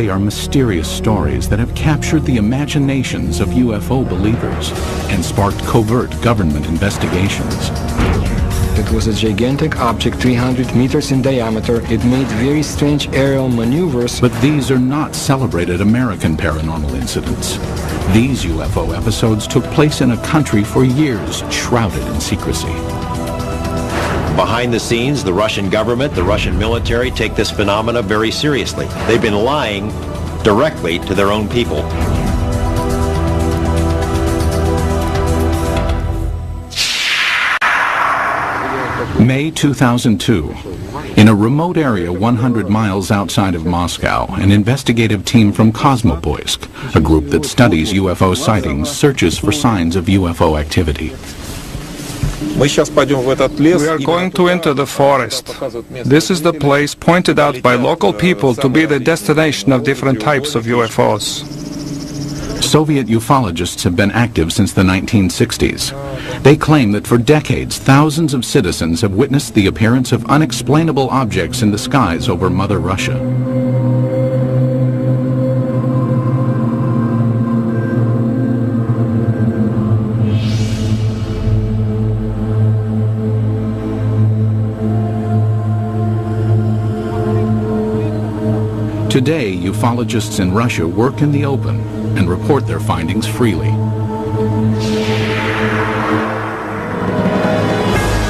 They are mysterious stories that have captured the imaginations of UFO believers and sparked covert government investigations. It was a gigantic object 300 meters in diameter. It made very strange aerial maneuvers. But these are not celebrated American paranormal incidents. These UFO episodes took place in a country for years shrouded in secrecy. Behind the scenes, the Russian government, the Russian military take this phenomena very seriously. They've been lying directly to their own people. May 2002. In a remote area 100 miles outside of Moscow, an investigative team from Kosmopoisk, a group that studies UFO sightings, searches for signs of UFO activity. We are going to enter the forest. This is the place pointed out by local people to be the destination of different types of UFOs. Soviet ufologists have been active since the 1960s. They claim that for decades, thousands of citizens have witnessed the appearance of unexplainable objects in the skies over Mother Russia. Today, ufologists in Russia work in the open and report their findings freely.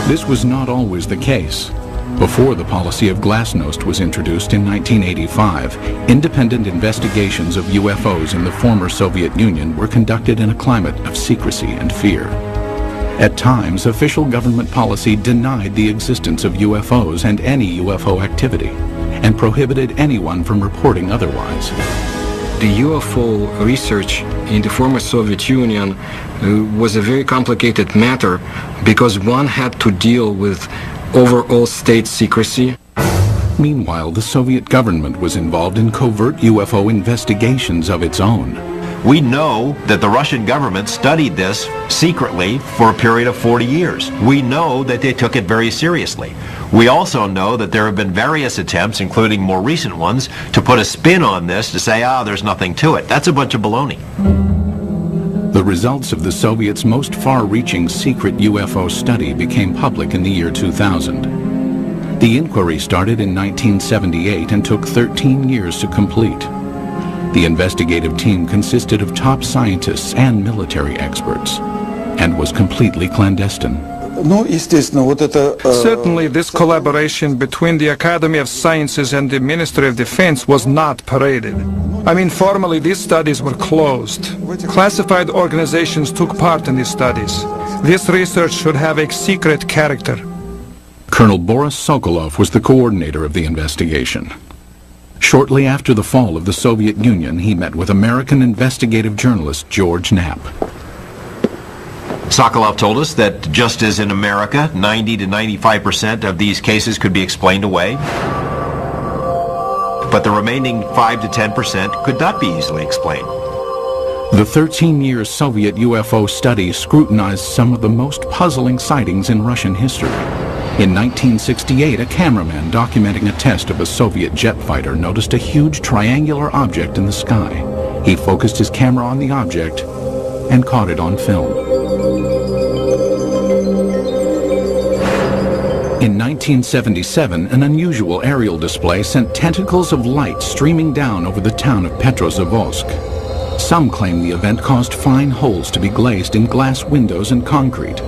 This was not always the case. Before the policy of Glasnost was introduced in 1985, independent investigations of UFOs in the former Soviet Union were conducted in a climate of secrecy and fear. At times, official government policy denied the existence of UFOs and any UFO activity, and prohibited anyone from reporting otherwise. The UFO research in the former Soviet Union was a very complicated matter because one had to deal with overall state secrecy. Meanwhile, the Soviet government was involved in covert UFO investigations of its own. We know that the Russian government studied this secretly for a period of 40 years. We know that they took it very seriously. We also know that there have been various attempts, including more recent ones, to put a spin on this to say, there's nothing to it. That's a bunch of baloney. The results of the Soviets' most far-reaching secret UFO study became public in the year 2000. The inquiry started in 1978 and took 13 years to complete. The investigative team consisted of top scientists and military experts, and was completely clandestine. Certainly, this collaboration between the Academy of Sciences and the Ministry of Defense was not paraded. I mean, formally, these studies were closed. Classified organizations took part in these studies. This research should have a secret character. Colonel Boris Sokolov was the coordinator of the investigation. Shortly after the fall of the Soviet Union, he met with American investigative journalist George Knapp. Sokolov told us that just as in America, 90 to 95% of these cases could be explained away, but the remaining 5 to 10% could not be easily explained. The 13-year Soviet UFO study scrutinized some of the most puzzling sightings in Russian history. In 1968, a cameraman documenting a test of a Soviet jet fighter noticed a huge triangular object in the sky. He focused his camera on the object and caught it on film. In 1977, an unusual aerial display sent tentacles of light streaming down over the town of Petrozavodsk. Some claim the event caused fine holes to be glazed in glass windows and concrete.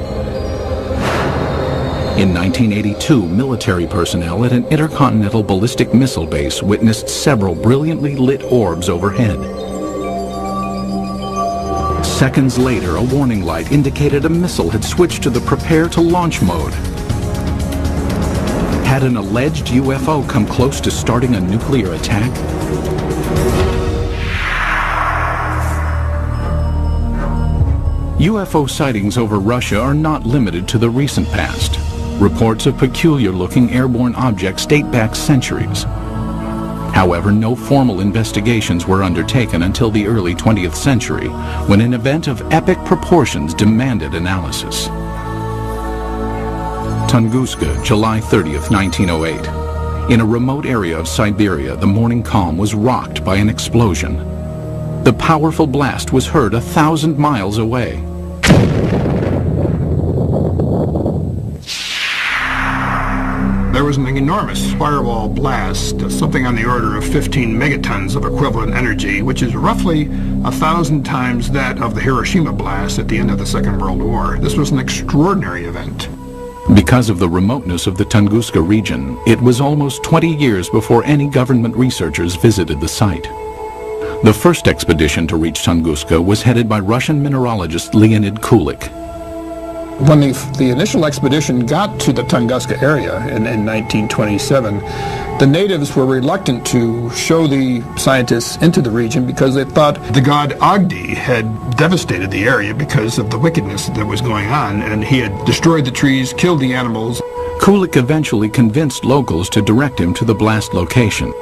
In 1982, military personnel at an intercontinental ballistic missile base witnessed several brilliantly lit orbs overhead. Seconds later, a warning light indicated a missile had switched to the prepare to launch mode. Had an alleged UFO come close to starting a nuclear attack? UFO sightings over Russia are not limited to the recent past. Reports of peculiar-looking airborne objects date back centuries. However, no formal investigations were undertaken until the early 20th century, when an event of epic proportions demanded analysis. Tunguska, July 30th, 1908. In a remote area of Siberia, the morning calm was rocked by an explosion. The powerful blast was heard 1,000 miles away. There was an enormous firewall blast, something on the order of 15 megatons of equivalent energy, which is roughly 1,000 times that of the Hiroshima blast at the end of the Second World War. This was an extraordinary event. Because of the remoteness of the Tunguska region, it was almost 20 years before any government researchers visited the site. The first expedition to reach Tunguska was headed by Russian mineralogist Leonid Kulik. When the initial expedition got to the Tunguska area in 1927, the natives were reluctant to show the scientists into the region because they thought the god Agdi had devastated the area because of the wickedness that was going on, and he had destroyed the trees, killed the animals. Kulik eventually convinced locals to direct him to the blast location.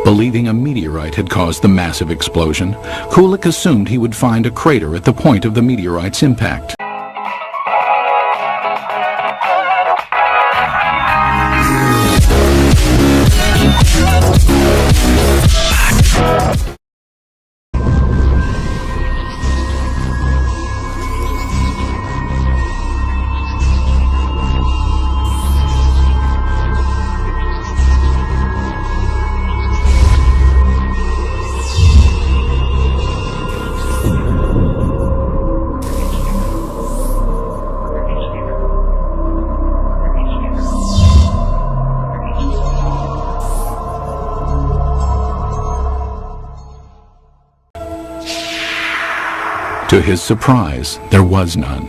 Believing a meteorite had caused the massive explosion, Kulik assumed he would find a crater at the point of the meteorite's impact. To his surprise, there was none.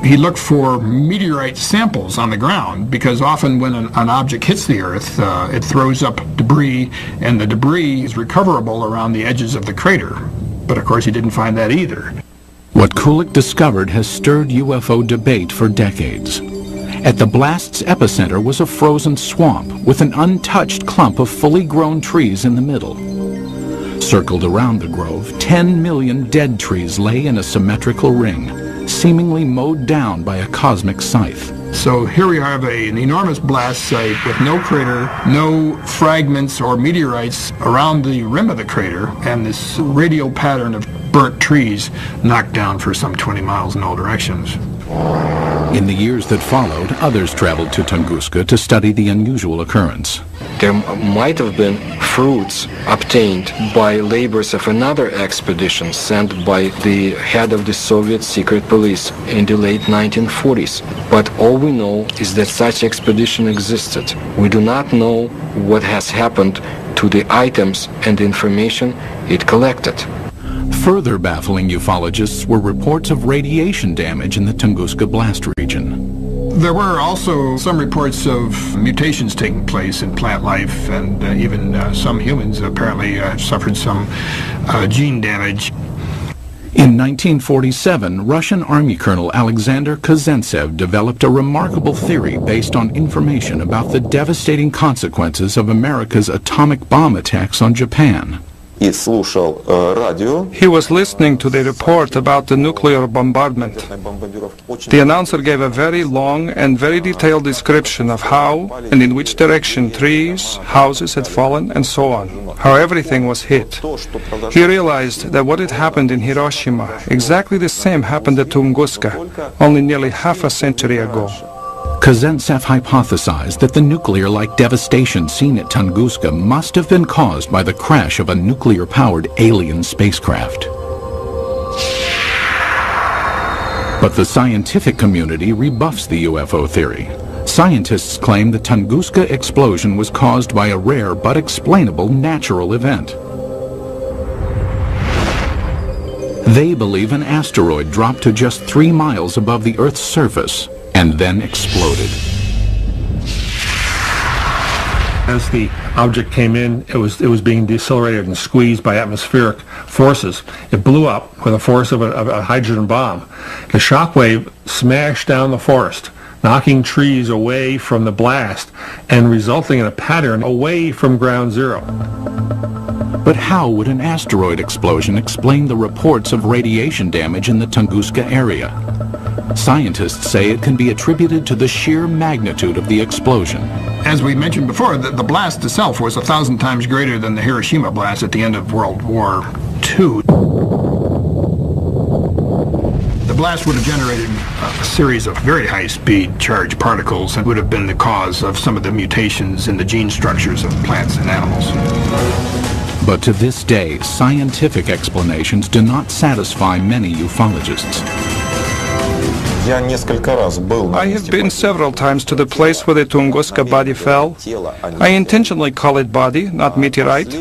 He looked for meteorite samples on the ground because often when an object hits the Earth, it throws up debris, and the debris is recoverable around the edges of the crater. But of course he didn't find that either. What Kulik discovered has stirred UFO debate for decades. At the blast's epicenter was a frozen swamp with an untouched clump of fully grown trees in the middle. Circled around the grove, 10 million dead trees lay in a symmetrical ring, seemingly mowed down by a cosmic scythe. So here we have an enormous blast site with no crater, no fragments or meteorites around the rim of the crater, and this radial pattern of burnt trees knocked down for some 20 miles in all directions. In the years that followed, others traveled to Tunguska to study the unusual occurrence. There might have been fruits obtained by labors of another expedition sent by the head of the Soviet secret police in the late 1940s. But all we know is that such expedition existed. We do not know what has happened to the items and the information it collected. Further baffling ufologists were reports of radiation damage in the Tunguska blast region. There were also some reports of mutations taking place in plant life, and even some humans apparently suffered some gene damage. In 1947, Russian Army Colonel Alexander Kazantsev developed a remarkable theory based on information about the devastating consequences of America's atomic bomb attacks on Japan. He was listening to the report about the nuclear bombardment. The announcer gave a very long and very detailed description of how and in which direction trees, houses had fallen, and so on, how everything was hit. He realized that what had happened in Hiroshima, exactly the same happened at Tunguska, only nearly half a century ago. Kazantsev hypothesized that the nuclear-like devastation seen at Tunguska must have been caused by the crash of a nuclear-powered alien spacecraft. But the scientific community rebuffs the UFO theory. Scientists claim the Tunguska explosion was caused by a rare but explainable natural event. They believe an asteroid dropped to just 3 miles above the Earth's surface and then exploded. As the object came in, it was being decelerated and squeezed by atmospheric forces. It blew up with the force of a hydrogen bomb. The shock wave smashed down the forest, knocking trees away from the blast and resulting in a pattern away from ground zero. But how would an asteroid explosion explain the reports of radiation damage in the Tunguska area? Scientists say it can be attributed to the sheer magnitude of the explosion. As we mentioned before, the blast itself was 1,000 times greater than the Hiroshima blast at the end of World War II. The blast would have generated a series of very high-speed charged particles and would have been the cause of some of the mutations in the gene structures of plants and animals. But to this day, scientific explanations do not satisfy many ufologists. I have been several times to the place where the Tunguska body fell. I intentionally call it body, not meteorite.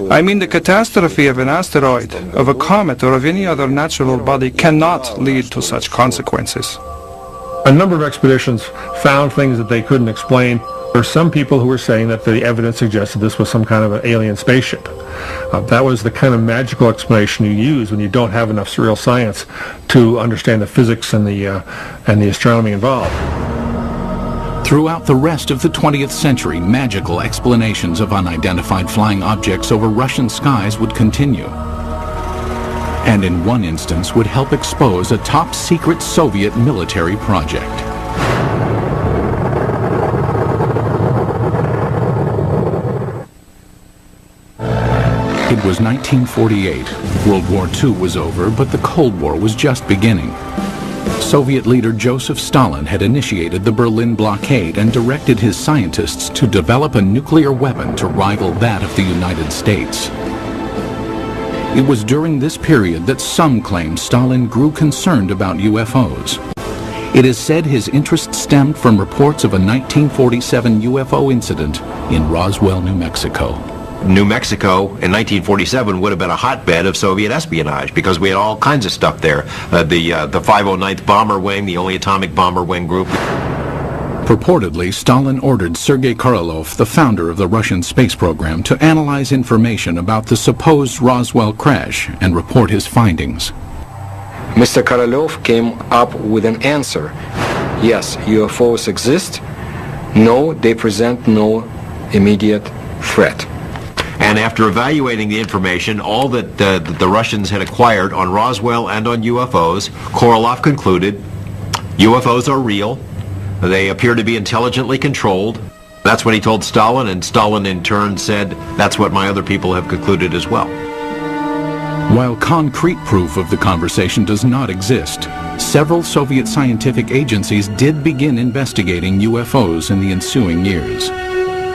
I mean, the catastrophe of an asteroid, of a comet, or of any other natural body cannot lead to such consequences. A number of expeditions found things that they couldn't explain. There were some people who were saying that the evidence suggested this was some kind of an alien spaceship. That was the kind of magical explanation you use when you don't have enough real science to understand the physics and the astronomy involved. Throughout the rest of the 20th century, magical explanations of unidentified flying objects over Russian skies would continue. And in one instance would help expose a top-secret Soviet military project. It was 1948. World War II was over, but the Cold War was just beginning. Soviet leader Joseph Stalin had initiated the Berlin blockade and directed his scientists to develop a nuclear weapon to rival that of the United States. It was during this period that some claim Stalin grew concerned about UFOs. It is said his interest stemmed from reports of a 1947 UFO incident in Roswell, New Mexico. New Mexico in 1947 would have been a hotbed of Soviet espionage because we had all kinds of stuff there. The 509th Bomber Wing, the only atomic bomber wing group. Purportedly, Stalin ordered Sergei Korolev, the founder of the Russian space program, to analyze information about the supposed Roswell crash and report his findings. Mr. Korolev came up with an answer. Yes, UFOs exist. No, they present no immediate threat. And after evaluating the information, all that the Russians had acquired on Roswell and on UFOs, Korolev concluded UFOs are real. They appear to be intelligently controlled. That's what he told Stalin, and Stalin in turn said, that's what my other people have concluded as well. While concrete proof of the conversation does not exist, several Soviet scientific agencies did begin investigating UFOs in the ensuing years.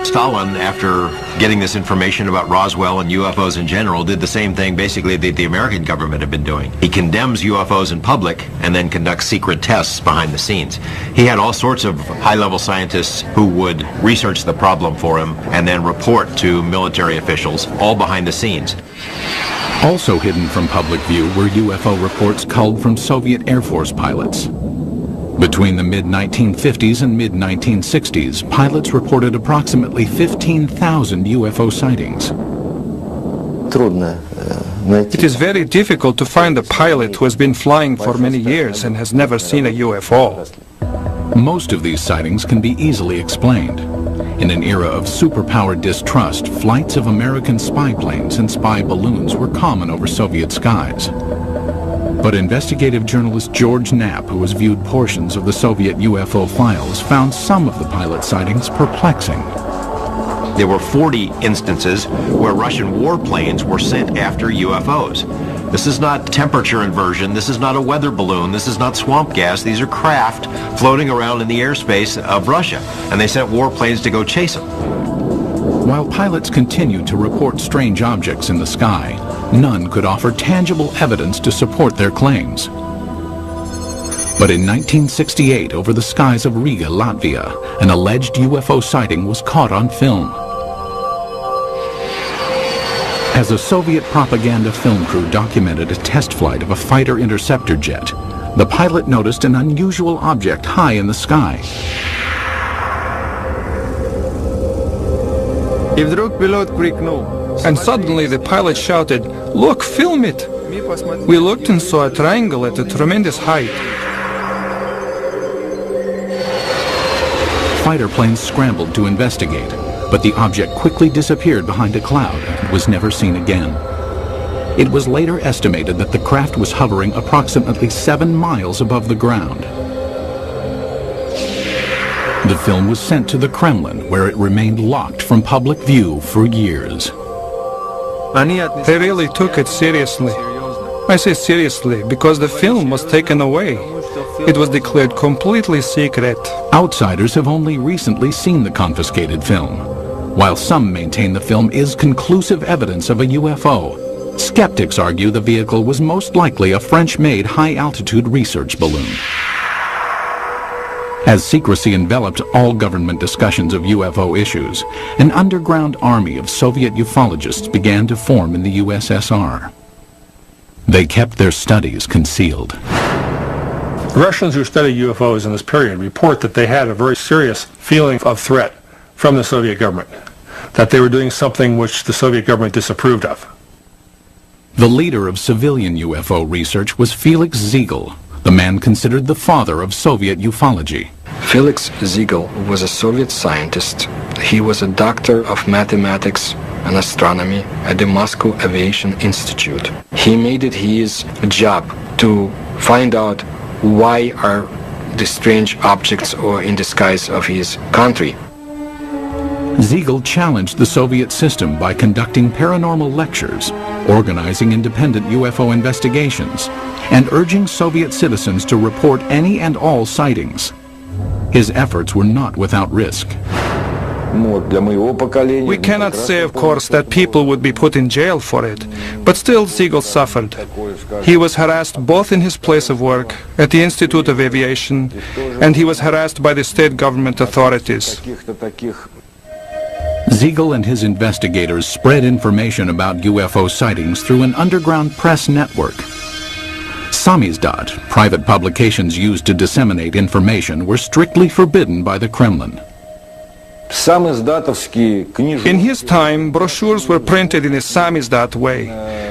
Stalin, after getting this information about Roswell and UFOs in general, did the same thing basically that the American government had been doing. He condemns UFOs in public and then conducts secret tests behind the scenes. He had all sorts of high-level scientists who would research the problem for him and then report to military officials, all behind the scenes. Also hidden from public view were UFO reports culled from Soviet Air Force pilots. Between the mid-1950s and mid-1960s, pilots reported approximately 15,000 UFO sightings. It is very difficult to find a pilot who has been flying for many years and has never seen a UFO. Most of these sightings can be easily explained. In an era of superpower distrust, flights of American spy planes and spy balloons were common over Soviet skies. But investigative journalist George Knapp, who has viewed portions of the Soviet UFO files, found some of the pilot sightings perplexing. There were 40 instances where Russian warplanes were sent after UFOs. This is not temperature inversion, this is not a weather balloon, this is not swamp gas, these are craft floating around in the airspace of Russia, and they sent warplanes to go chase them. While pilots continued to report strange objects in the sky, none could offer tangible evidence to support their claims. But in 1968, over the skies of Riga, Latvia, an alleged UFO sighting was caught on film. As a Soviet propaganda film crew documented a test flight of a fighter interceptor jet, the pilot noticed an unusual object high in the sky. And suddenly the pilot shouted, "Look, film it!" We looked and saw a triangle at a tremendous height. Fighter planes scrambled to investigate, but the object quickly disappeared behind a cloud and was never seen again. It was later estimated that the craft was hovering approximately 7 miles above the ground. The film was sent to the Kremlin, where it remained locked from public view for years. They really took it seriously. I say seriously because the film was taken away. It was declared completely secret. Outsiders have only recently seen the confiscated film. While some maintain the film is conclusive evidence of a UFO, skeptics argue the vehicle was most likely a French-made high-altitude research balloon. As secrecy enveloped all government discussions of UFO issues, an underground army of Soviet ufologists began to form in the USSR. They kept their studies concealed. Russians who study UFOs in this period report that they had a very serious feeling of threat from the Soviet government, that they were doing something which the Soviet government disapproved of. The leader of civilian UFO research was Felix Ziegel, the man considered the father of Soviet ufology. Felix Ziegel was a Soviet scientist. He was a doctor of mathematics and astronomy at the Moscow Aviation Institute. He made it his job to find out why are the strange objects or in the skies of his country. Ziegel challenged the Soviet system by conducting paranormal lectures, organizing independent UFO investigations, and urging Soviet citizens to report any and all sightings. His efforts were not without risk. We cannot say, of course, that people would be put in jail for it, but still Ziegel suffered. He was harassed both in his place of work, at the Institute of Aviation, and he was harassed by the state government authorities. Ziegel and his investigators spread information about UFO sightings through an underground press network. Samizdat, private publications used to disseminate information, were strictly forbidden by the Kremlin. In his time, brochures were printed in a samizdat way.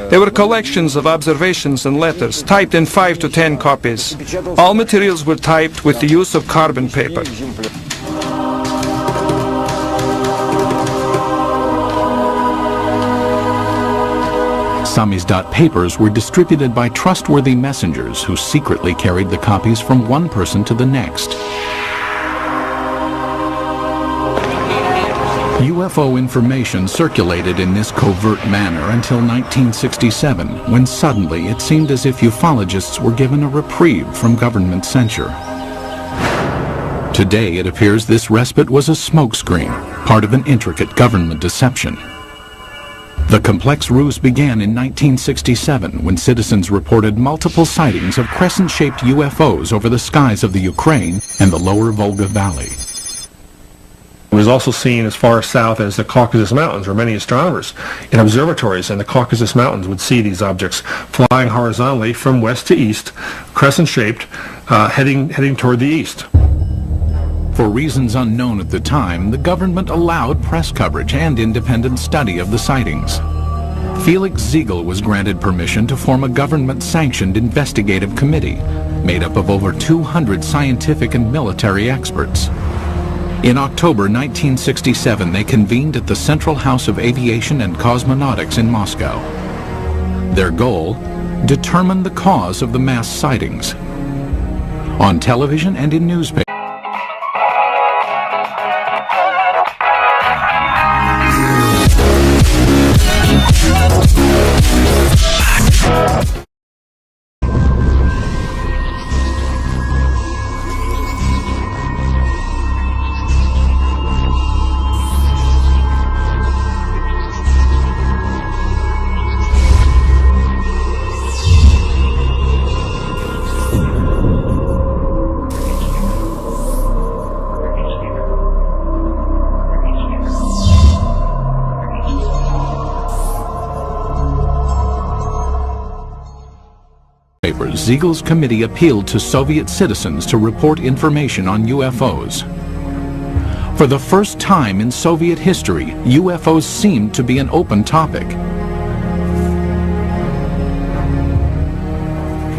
They were collections of observations and letters, typed in 5 to 10 copies. All materials were typed with the use of carbon paper. Samizdat papers were distributed by trustworthy messengers who secretly carried the copies from one person to the next. UFO information circulated in this covert manner until 1967, when suddenly it seemed as if ufologists were given a reprieve from government censure. Today it appears this respite was a smokescreen, part of an intricate government deception. The complex ruse began in 1967 when citizens reported multiple sightings of crescent-shaped UFOs over the skies of the Ukraine and the lower Volga Valley. It was also seen as far south as the Caucasus Mountains, where many astronomers in observatories in the Caucasus Mountains would see these objects flying horizontally from west to east, crescent-shaped, heading toward the east. For reasons unknown at the time, the government allowed press coverage and independent study of the sightings. Felix Ziegel was granted permission to form a government-sanctioned investigative committee made up of over 200 scientific and military experts. In October 1967, they convened at the Central House of Aviation and Cosmonautics in Moscow. Their goal? Determine the cause of the mass sightings. On television and in newspapers, Ziegel's committee appealed to Soviet citizens to report information on UFOs. For the first time in Soviet history, UFOs seemed to be an open topic.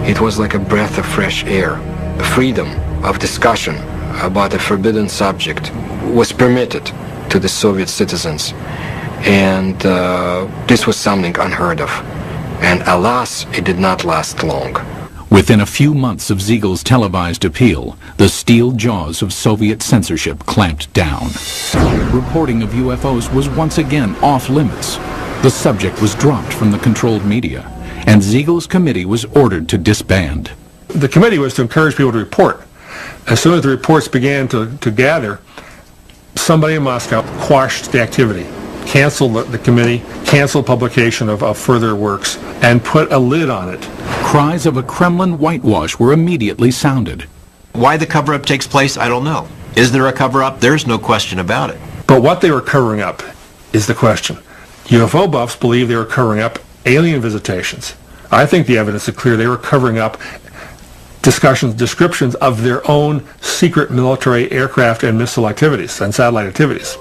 It was like a breath of fresh air. Freedom of discussion about a forbidden subject was permitted to the Soviet citizens, and this was something unheard of. And alas, it did not last long. Within a few months of Siegel's televised appeal, the steel jaws of Soviet censorship clamped down. Reporting of UFOs was once again off limits. The subject was dropped from the controlled media, and Siegel's committee was ordered to disband. The committee was to encourage people to report. As soon as the reports began to gather, somebody in Moscow quashed the activity, canceled the committee, canceled publication of further works, and put a lid on it. Cries of a Kremlin whitewash were immediately sounded. Why the cover-up takes place, I don't know. Is there a cover-up? There's no question about it. But what they were covering up is the question. UFO buffs believe they were covering up alien visitations. I think the evidence is clear they were covering up descriptions of their own secret military aircraft and missile activities and satellite activities.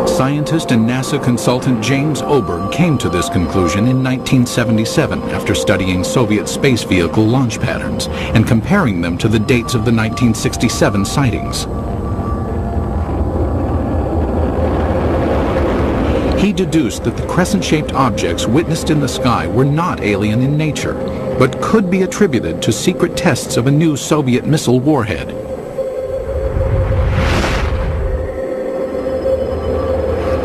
Scientist and NASA consultant James Oberg came to this conclusion in 1977 after studying Soviet space vehicle launch patterns and comparing them to the dates of the 1967 sightings. He deduced that the crescent-shaped objects witnessed in the sky were not alien in nature, but could be attributed to secret tests of a new Soviet missile warhead.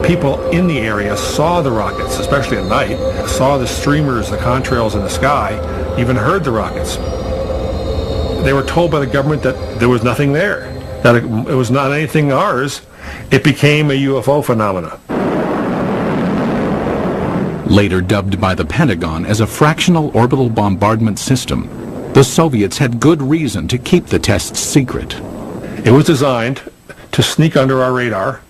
People in the area saw the rockets, especially at night, saw the streamers, the contrails in the sky, even heard the rockets. They were told by the government that there was nothing there, that it was not anything ours. It became a UFO phenomena. Later dubbed by the Pentagon as a fractional orbital bombardment system, the Soviets had good reason to keep the tests secret. It was designed to sneak under our radar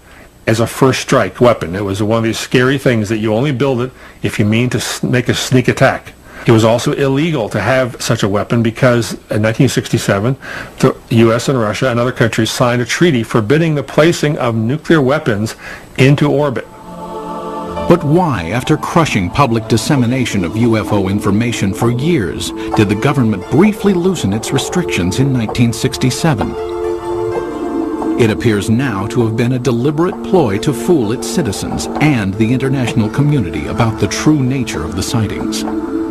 as a first strike weapon. It was one of these scary things that you only build it if you mean to make a sneak attack. It was also illegal to have such a weapon because in 1967, the U.S. and Russia and other countries signed a treaty forbidding the placing of nuclear weapons into orbit. But why, after crushing public dissemination of UFO information for years, did the government briefly loosen its restrictions in 1967? It appears now to have been a deliberate ploy to fool its citizens and the international community about the true nature of the sightings.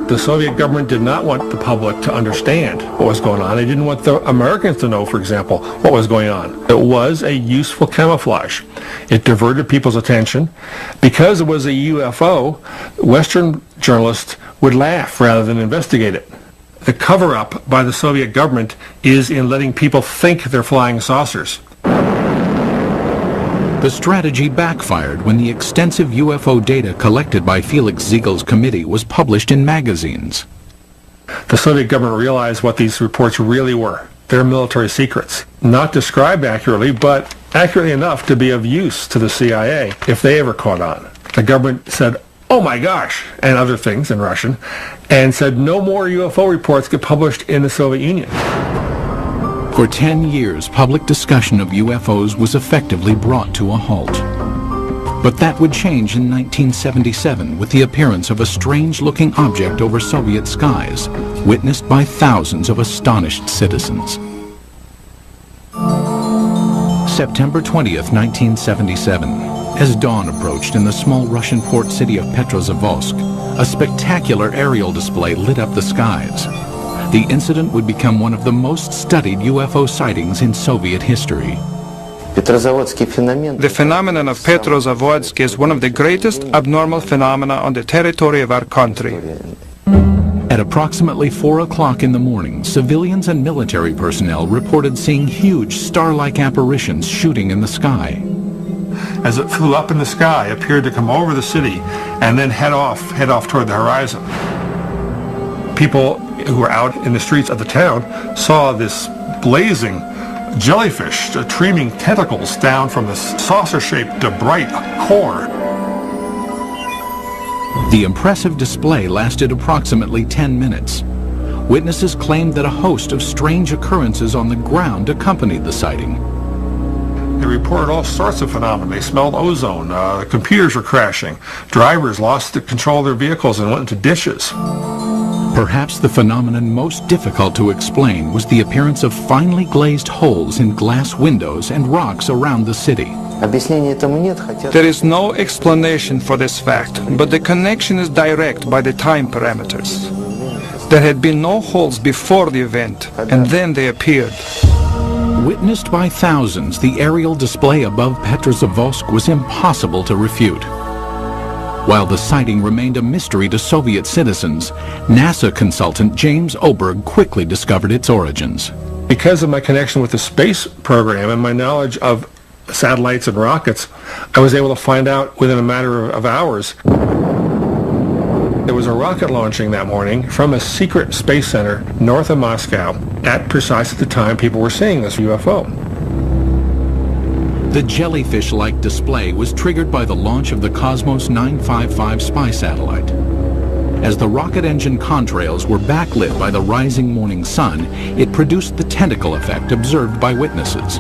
The Soviet government did not want the public to understand what was going on. They didn't want the Americans to know, for example, what was going on. It was a useful camouflage. It diverted people's attention. Because it was a UFO, Western journalists would laugh rather than investigate it. The cover-up by the Soviet government is in letting people think they're flying saucers. The strategy backfired when the extensive UFO data collected by Felix Siegel's committee was published in magazines. The Soviet government realized what these reports really were. They're military secrets. Not described accurately, but accurately enough to be of use to the CIA if they ever caught on. The government said, "Oh my gosh," and other things in Russian, and said no more UFO reports get published in the Soviet Union. For 10 years, public discussion of UFOs was effectively brought to a halt. But that would change in 1977 with the appearance of a strange-looking object over Soviet skies, witnessed by thousands of astonished citizens. September 20th, 1977. As dawn approached in the small Russian port city of Petrozavodsk, a spectacular aerial display lit up the skies. The incident would become one of the most studied UFO sightings in Soviet history. The phenomenon of Petrozavodsk is one of the greatest abnormal phenomena on the territory of our country. At approximately 4 o'clock in the morning, civilians and military personnel reported seeing huge star-like apparitions shooting in the sky. As it flew up in the sky, appeared to come over the city and then head off toward the horizon. People who were out in the streets of the town saw this blazing jellyfish streaming tentacles down from the saucer-shaped bright core. The impressive display lasted approximately 10 minutes. Witnesses claimed that a host of strange occurrences on the ground accompanied the sighting. They reported all sorts of phenomena. They smelled ozone, computers were crashing, drivers lost control of their vehicles and went into ditches. Perhaps the phenomenon most difficult to explain was the appearance of finely glazed holes in glass windows and rocks around the city. Объяснения этому нет, хотя... There is no explanation for this fact, but the connection is direct by the time parameters. There had been no holes before the event, and then they appeared. Witnessed by thousands, the aerial display above Petrozavodsk was impossible to refute. While the sighting remained a mystery to Soviet citizens, NASA consultant James Oberg quickly discovered its origins. Because of my connection with the space program and my knowledge of satellites and rockets, I was able to find out within a matter of hours. There was a rocket launching that morning from a secret space center north of Moscow at precisely the time people were seeing this UFO. The jellyfish-like display was triggered by the launch of the Cosmos 955 spy satellite. As the rocket engine contrails were backlit by the rising morning sun, it produced the tentacle effect observed by witnesses.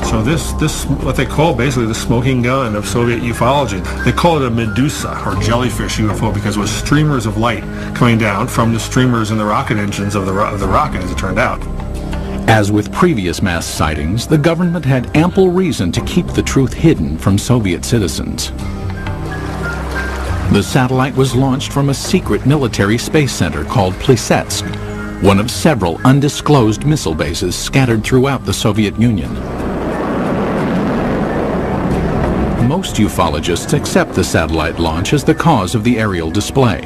So this what they call basically the smoking gun of Soviet ufology. They call it a Medusa or jellyfish UFO because it was streamers of light coming down from the streamers in the rocket engines of the rocket, as it turned out. As with previous mass sightings, the government had ample reason to keep the truth hidden from Soviet citizens. The satellite was launched from a secret military space center called Plesetsk, one of several undisclosed missile bases scattered throughout the Soviet Union. Most ufologists accept the satellite launch as the cause of the aerial display.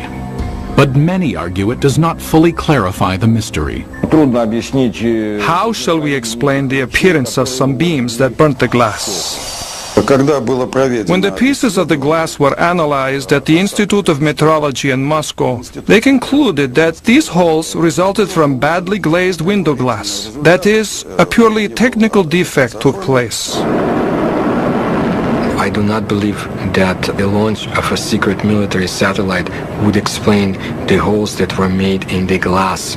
But many argue it does not fully clarify the mystery. How shall we explain the appearance of some beams that burnt the glass? When the pieces of the glass were analyzed at the Institute of Metrology in Moscow, they concluded that these holes resulted from badly glazed window glass. That is, a purely technical defect took place. I do not believe that the launch of a secret military satellite would explain the holes that were made in the glass.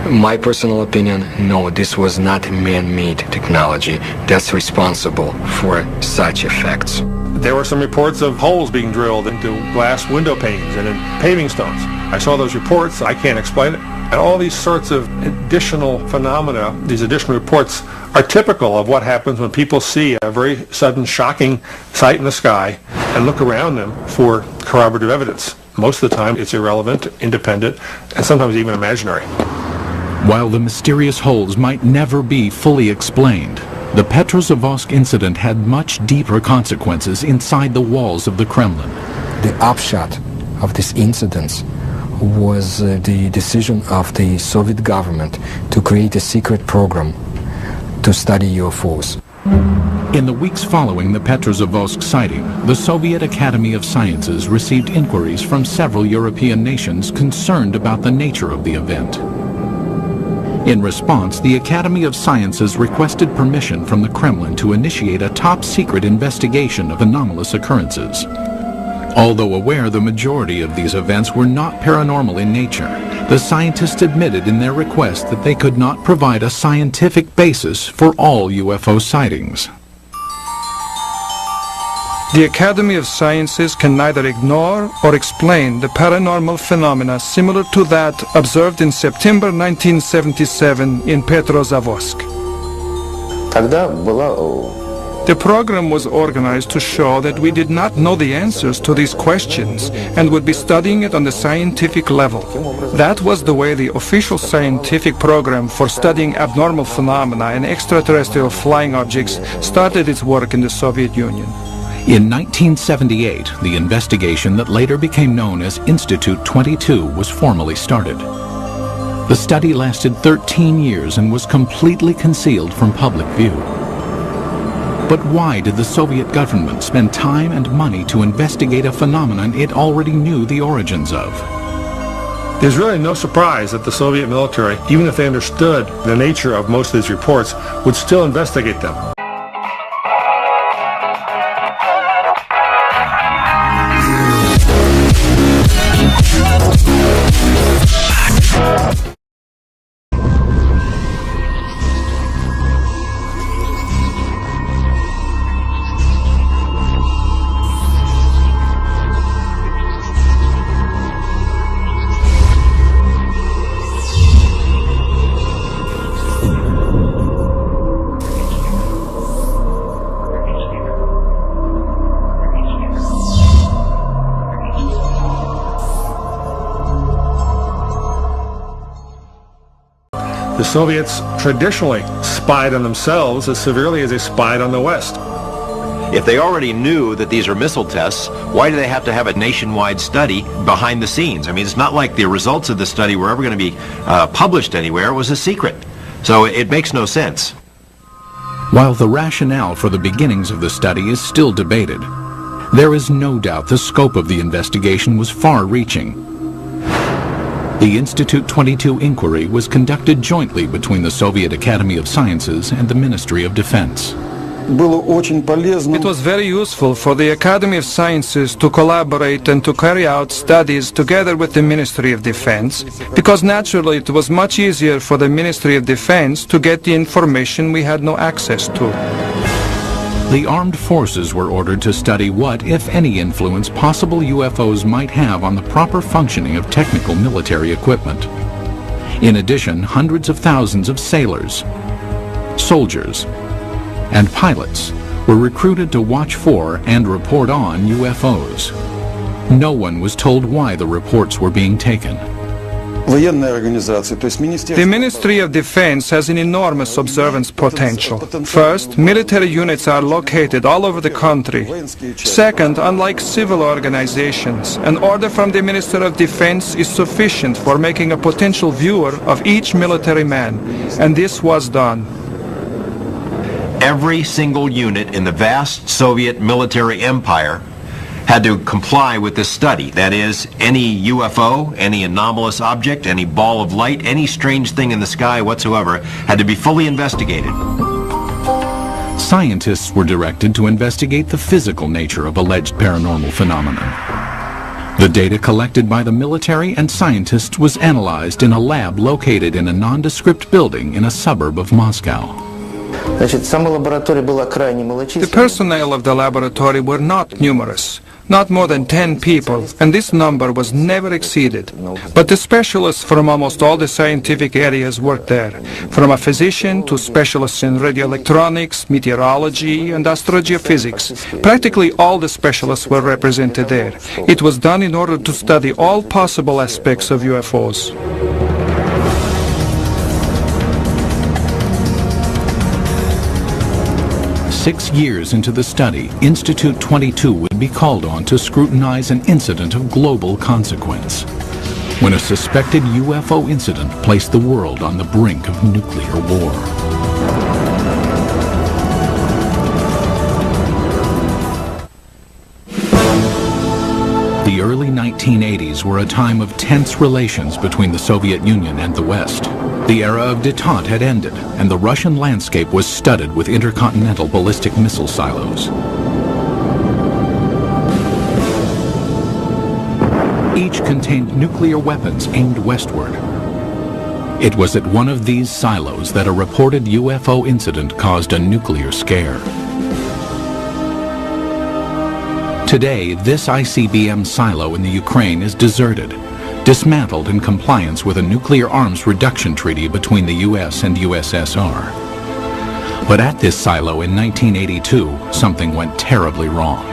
My personal opinion, no, this was not man-made technology that's responsible for such effects. There were some reports of holes being drilled into glass window panes and in paving stones. I saw those reports. I can't explain it. And all these sorts of additional phenomena, these additional reports, are typical of what happens when people see a very sudden, shocking sight in the sky and look around them for corroborative evidence. Most of the time, it's irrelevant, independent, and sometimes even imaginary. While the mysterious holes might never be fully explained, the Petrozavodsk incident had much deeper consequences inside the walls of the Kremlin. The upshot of this incident was the decision of the Soviet government to create a secret program to study UFOs. In the weeks following the Petrozavodsk sighting, the Soviet Academy of Sciences received inquiries from several European nations concerned about the nature of the event. In response, the Academy of Sciences requested permission from the Kremlin to initiate a top-secret investigation of anomalous occurrences. Although aware the majority of these events were not paranormal in nature, the scientists admitted in their request that they could not provide a scientific basis for all UFO sightings. The Academy of Sciences can neither ignore or explain the paranormal phenomena similar to that observed in September 1977 in Petrozavodsk. The program was organized to show that we did not know the answers to these questions and would be studying it on the scientific level. That was the way the official scientific program for studying abnormal phenomena and extraterrestrial flying objects started its work in the Soviet Union. In 1978, the investigation that later became known as Institute 22 was formally started. The study lasted 13 years and was completely concealed from public view. But why did the Soviet government spend time and money to investigate a phenomenon it already knew the origins of? There's really no surprise that the Soviet military, even if they understood the nature of most of these reports, would still investigate them. The Soviets traditionally spied on themselves as severely as they spied on the West. If they already knew that these are missile tests, why do they have to have a nationwide study behind the scenes? I mean, it's not like the results of the study were ever going to be published anywhere. It was a secret. So it makes no sense. While the rationale for the beginnings of the study is still debated, there is no doubt the scope of the investigation was far-reaching. The Institute 22 inquiry was conducted jointly between the Soviet Academy of Sciences and the Ministry of Defense. It was very useful for the Academy of Sciences to collaborate and to carry out studies together with the Ministry of Defense, because naturally it was much easier for the Ministry of Defense to get the information we had no access to. The armed forces were ordered to study what, if any, influence possible UFOs might have on the proper functioning of technical military equipment. In addition, hundreds of thousands of sailors, soldiers, and pilots were recruited to watch for and report on UFOs. No one was told why the reports were being taken. The Ministry of Defense has an enormous observance potential. First, military units are located all over the country. Second, unlike civil organizations, an order from the Minister of Defense is sufficient for making a potential viewer of each military man, and this was done. Every single unit in the vast Soviet military empire had to comply with this study. That is, any UFO, any anomalous object, any ball of light, any strange thing in the sky whatsoever had to be fully investigated. Scientists were directed to investigate the physical nature of alleged paranormal phenomena. The data collected by the military and scientists was analyzed in a lab located in a nondescript building in a suburb of Moscow. The personnel of the laboratory were not numerous, not more than 10 people, and this number was never exceeded. But the specialists from almost all the scientific areas worked there, from a physician to specialists in radioelectronics, meteorology, and astrogeophysics. Practically all the specialists were represented there. It was done in order to study all possible aspects of UFOs. 6 years into the study, Institute 22 would be called on to scrutinize an incident of global consequence, when a suspected UFO incident placed the world on the brink of nuclear war. The early 1980s were a time of tense relations between the Soviet Union and the West. The era of détente had ended, and the Russian landscape was studded with intercontinental ballistic missile silos. Each contained nuclear weapons aimed westward. It was at one of these silos that a reported UFO incident caused a nuclear scare. Today, this ICBM silo in the Ukraine is deserted, dismantled in compliance with a nuclear arms reduction treaty between the US and USSR. But at this silo in 1982, something went terribly wrong.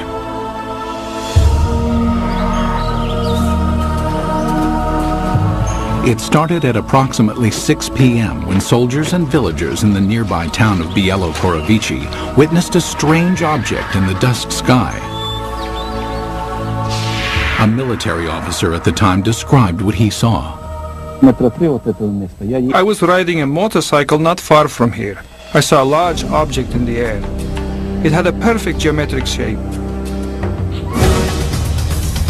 It started at approximately 6 p.m. when soldiers and villagers in the nearby town of Bielo-Korovichi witnessed a strange object in the dusk sky. A military officer at the time described what he saw. I was riding a motorcycle not far from here. I saw a large object in the air. It had a perfect geometric shape.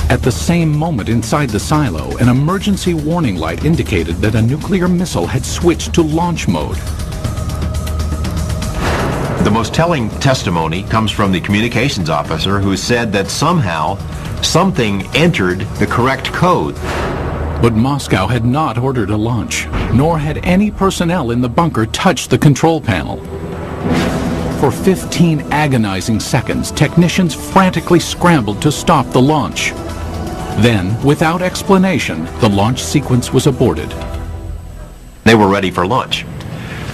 At the same moment inside the silo, an emergency warning light indicated that a nuclear missile had switched to launch mode. The most telling testimony comes from the communications officer who said that somehow something entered the correct code. But Moscow had not ordered a launch, nor had any personnel in the bunker touched the control panel. For 15 agonizing seconds, technicians frantically scrambled to stop the launch. Then, without explanation, the launch sequence was aborted. They were ready for launch.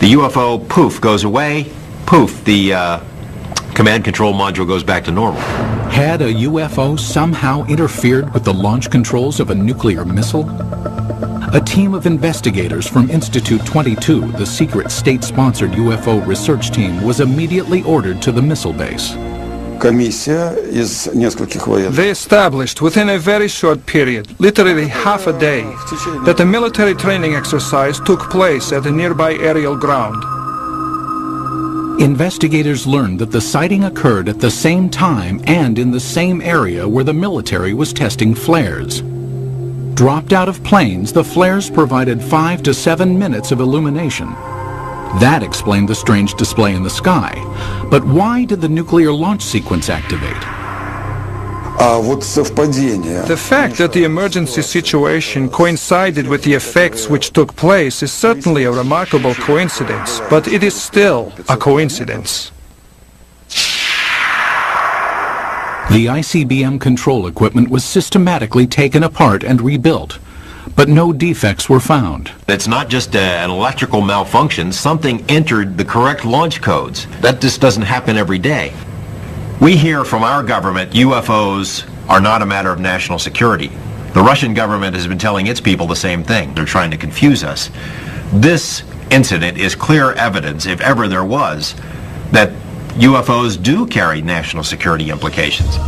The UFO, poof, goes away. Poof, the command control module goes back to normal. Had a UFO somehow interfered with the launch controls of a nuclear missile? a team of investigators from Institute 22, the secret state-sponsored UFO research team, was immediately ordered to the missile base. They established within a very short period, literally half a day, that a military training exercise took place at a nearby aerial ground. Investigators learned that the sighting occurred at the same time and in the same area where the military was testing flares. Dropped out of planes, the flares provided 5 to 7 minutes of illumination. That explained the strange display in the sky. But why did the nuclear launch sequence activate? The fact that the emergency situation coincided with the effects which took place is certainly a remarkable coincidence, but it is still a coincidence. The ICBM control equipment was systematically taken apart and rebuilt, but no defects were found. It's not just an electrical malfunction. Something entered the correct launch codes. That just doesn't happen every day. We hear from our government UFOs are not a matter of national security. The Russian government has been telling its people the same thing. They're trying to confuse us. This incident is clear evidence, if ever there was, that UFOs do carry national security implications.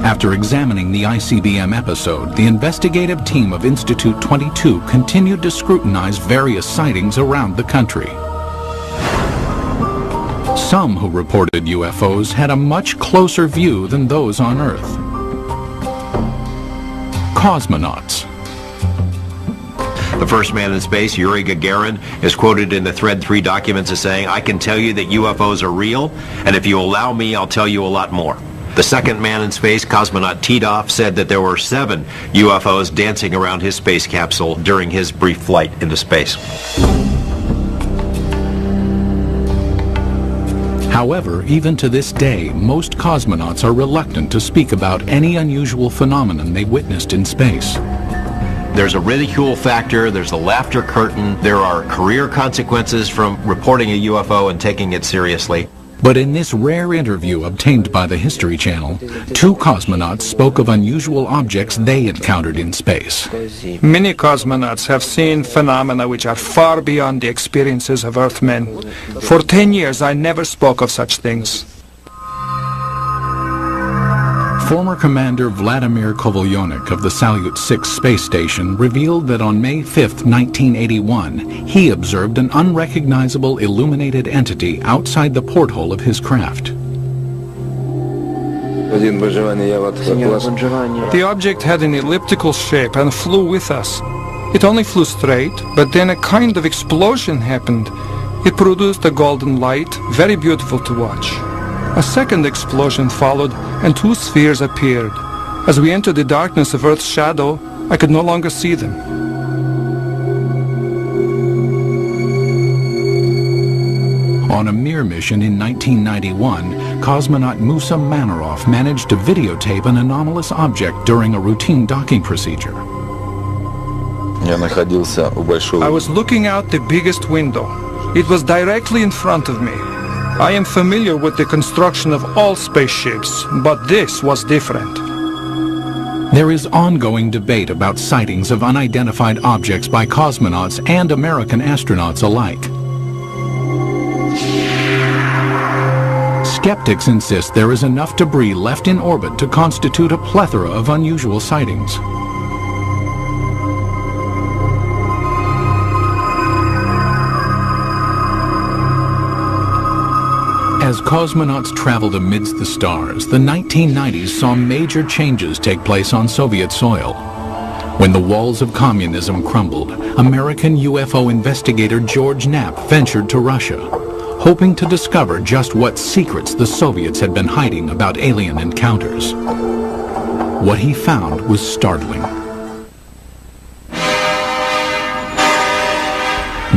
After examining the ICBM episode, the investigative team of Institute 22 continued to scrutinize various sightings around the country. Some who reported UFOs had a much closer view than those on Earth. Cosmonauts. The first man in space, Yuri Gagarin, is quoted in the Thread 3 documents as saying, "I can tell you that UFOs are real, and if you allow me, I'll tell you a lot more." The second man in space, cosmonaut Titov, said that there were 7 UFOs dancing around his space capsule during his brief flight into space. However, even to this day, most cosmonauts are reluctant to speak about any unusual phenomenon they witnessed in space. There's a ridicule factor, there's a laughter curtain, there are career consequences from reporting a UFO and taking it seriously. But in this rare interview obtained by the History Channel, 2 cosmonauts spoke of unusual objects they encountered in space. Many cosmonauts have seen phenomena which are far beyond the experiences of Earthmen. For 10 years, I never spoke of such things. Former Commander Vladimir Kovalyonik of the Salyut 6 space station revealed that on May 5, 1981, he observed an unrecognizable illuminated entity outside the porthole of his craft. The object had an elliptical shape and flew with us. It only flew straight, but then a kind of explosion happened. It produced a golden light, very beautiful to watch. A second explosion followed, and 2 spheres appeared. As we entered the darkness of Earth's shadow, I could no longer see them. On a Mir mission in 1991, cosmonaut Musa Manarov managed to videotape an anomalous object during a routine docking procedure. I was looking out the biggest window. It was directly in front of me. I am familiar with the construction of all spaceships, but this was different. There is ongoing debate about sightings of unidentified objects by cosmonauts and American astronauts alike. Skeptics insist there is enough debris left in orbit to constitute a plethora of unusual sightings. As cosmonauts traveled amidst the stars, the 1990s saw major changes take place on Soviet soil. When the walls of communism crumbled, American UFO investigator George Knapp ventured to Russia, hoping to discover just what secrets the Soviets had been hiding about alien encounters. What he found was startling.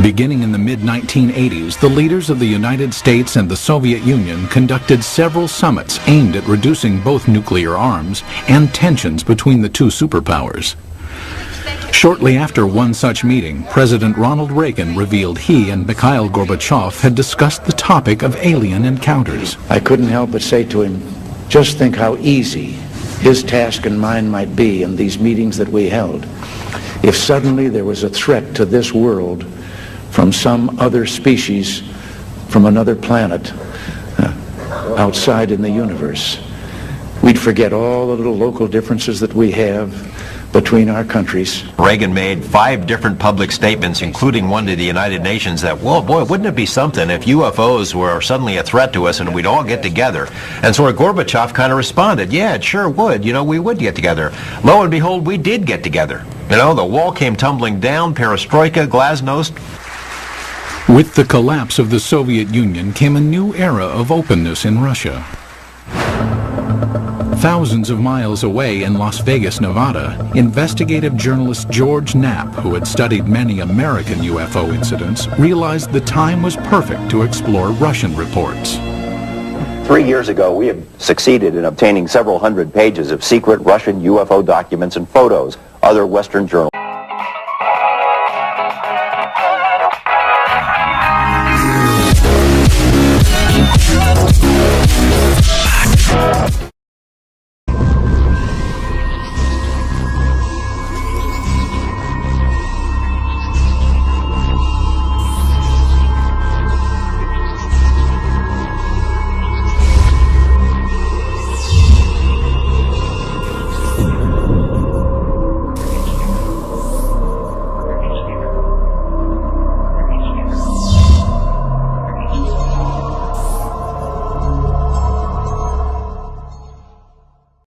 Beginning in the mid-1980s, the leaders of the United States and the Soviet Union conducted several summits aimed at reducing both nuclear arms and tensions between the 2 superpowers. Shortly after one such meeting, President Ronald Reagan revealed he and Mikhail Gorbachev had discussed the topic of alien encounters. I couldn't help but say to him, just think how easy his task and mine might be in these meetings that we held. if suddenly there was a threat to this world from some other species, from another planet, outside in the universe. We'd forget all the little local differences that we have between our countries. Reagan made 5 different public statements, including one to the United Nations, that, well, boy, wouldn't it be something if UFOs were suddenly a threat to us and we'd all get together? And so Gorbachev kind of responded, yeah, it sure would. You know, we would get together. Lo and behold, we did get together. You know, the wall came tumbling down, perestroika, glasnost. With the collapse of the Soviet Union came a new era of openness in Russia. Thousands of miles away in Las Vegas, Nevada, investigative journalist George Knapp, who had studied many American UFO incidents, realized the time was perfect to explore Russian reports. 3 years ago, we have succeeded in obtaining several hundred pages of secret Russian UFO documents and photos. Other Western journalists